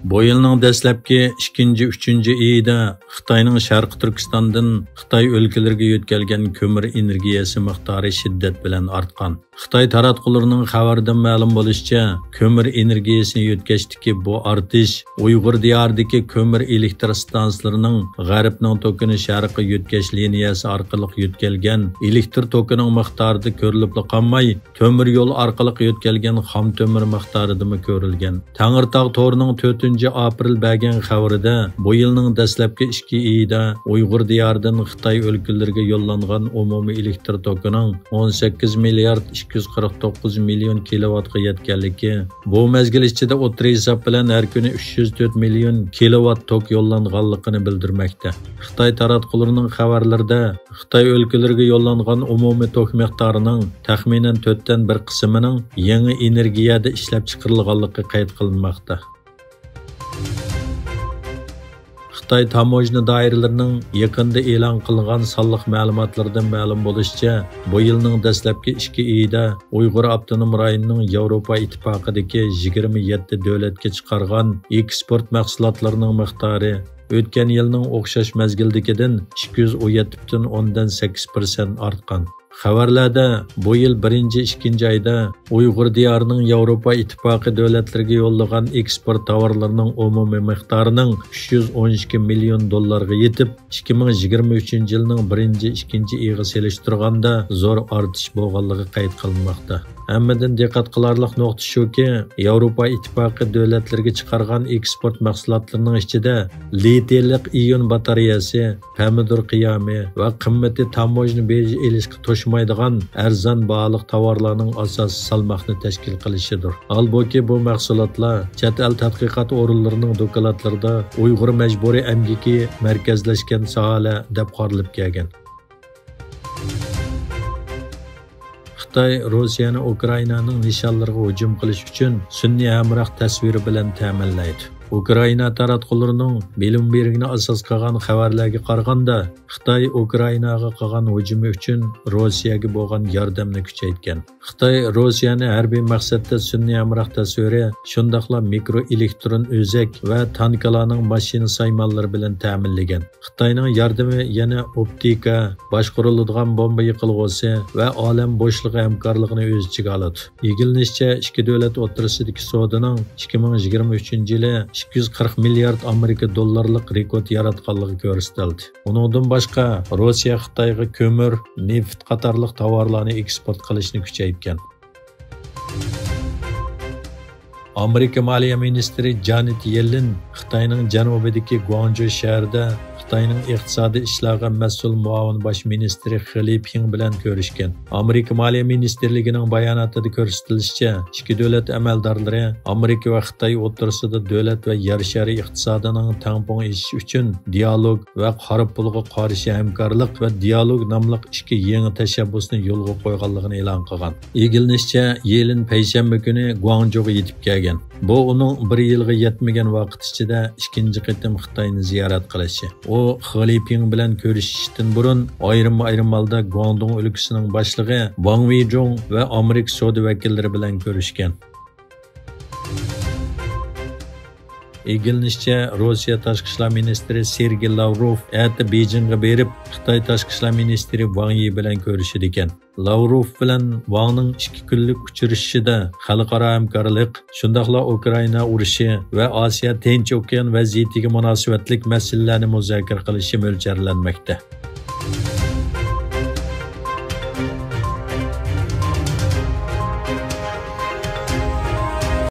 Bu yılning dastlabki 2-3 oyida Xitoyning Sharqi Turkistondan Xitoy o'lkalariga yetkazilgan ko'mir energiyasi miqdori shiddat bilan ortgan. Xitoy taratqullarining xabarida ma'lum bo'lishicha, ko'mir energiyasini yetkazishdagi bu ortish Uyg'ur diyoridagi ko'mir elektr stansiyalarning g'arbning tokini sharqqa yetkazish liniyasi orqali yetkazilgan elektr tokining miqdorida ko'rilib qolmay, temir yo'l orqali yetkazilgan xom temir miqdorida ko'rilgan. Tangirtog' to'rining 4-aprel bergan xabarida bu yilning dastlabki 2 oyida Uyg'ur diyoridan Xitoy o'lkalariga yo'llangan umumiy elektr tokining 18 milliard 249 million kilovatga yetganligi, bu mezgil ichida o'tri hisob bilan har kuni 304 million kilovat tok yo'llanganligini bildirmoqda. Xitoy taratqullarining xabarlarida Xitoy o'lkalariga yo'llangan umumiy tok miqdorining taxminan 4dan 1 qismining yangi energiyada ishlab chiqarilganligi qayd qilinmoqda. Xitoy tamojna doiralarining yaqinda e'lon qilingan sonliq ma'lumotlardan ma'lum bo'lishicha, bu yilning dastlabki 2 oyida Uyg'ur avtonom rayonining Yevropa ittifoqidagi 27 davlatga chiqargan eksport mahsulotlarining miqdori o'tgan yilning o'xshash mezgildagidan 217,8% ortgan. Xabarlarda bu yil 1-2 oyda Uyg'ur diyorining Yevropa ittifoqi davlatlariga yo'llagan eksport tovarlarining umumiy miqdorining 312 million dollarga yetib, 2023 yilning 1-2 oyiga selishtirganda zo'r ortish bo'lganligi qayd qilinmoqda. Hammadan diqqat qilarlik nuqta shuki, Yevropa ittifoqi davlatlariga chiqargan eksport mahsulotlarining ichida litiy ion batareyasi, pomidor qiyomi va qimmati tamojna beji ilishqi to'shmaydigan arzon baliq tovarlarning asosiy salmoqni tashkil qilishidir. Albuki bu mahsulotlar chet el tadqiqot o'rinlarining dokladlarida Uyg'ur majburiy amgiki markazlashgan sohalar deb qarilib kelgan. Xitoy Rossiyani Ukrainaning nishonlariga hujum qilish uchun sun'iy hamroh tasviri bilan ta'minlaydi. Ukraina taratqullarining Bloombergni asos qilgan xabarlarga qaraganda, Xitoy Ukrainaga qilgan hujumi uchun Rossiyaga bo'lgan yordamni kuchaytgan. Xitoy Rossiyani harbiy maqsadda sun'iy hamroh tasviri, shundaqla mikroelektron o'zak va tankalarning mashina saymonlari bilan ta'minlagan. Xitoyning yordami yana optika, boshqariladigan bomba yiqilg'usi va olam bo'shligi hamkorligini o'z ichiga oladi. Egilinishcha, ikki davlat o'rtasidagi savdoning 2023-yili 240 milliard Amerika dollarlik rekord yaratganligi ko'rsatildi. Uningdan boshqa, Rossiya Xitoyga ko'mir, neft qatorliq tovarlarni eksport qilishni kuchaytgan. Amerika Moliya ministri Janet Yellen Xitoyning janubidagi Guangzhou shahrida Xitoyning iqtisodiy ishlarga mas'ul muavin bosh ministri Xi Ping bilan ko'rishgan. Amerika Moliya ministrligining bayonotida ko'rsatilishicha, ikki davlat amaldorlari Amerika va Xitoy o'rtasida davlat va yer shari iqtisodining tangpong eshishi uchun dialog va qarib pulga qarshi hamkorlik va dialog nomli ikki yangi tashabbusni yo'lga qo'yganligini e'lon qilgan. Egilinishcha, Yellen payshanba kuni Guangzhouga yetib kelgan. Bu uning 1 yilga yetmagan vaqt ichida ikkinchi qitim Xitoyni ziyorat qilishi. U Xi Ping bilan ko'rishishdan burun ayrim holda Guangdong o'lkasining boshlig'i Wang Weizhong va Amerika savdo vakillari bilan ko'rishgan. Egilinishcha, Rossiya tashqi ishlar ministri Sergey Lavrov Beijingga berib, Xitoy tashqi ishlar ministri Wang Yi bilan ko'rishdi ekan. Lavrov bilan Wangning 2 kunlik uchrashishida xalqaro hamkorlik, shundaqla Ukraina urushi va Osiyo Tinch okean vaziyatiga munosabatlik masalalarni muzokara qilishi mo'ljallanmoqda.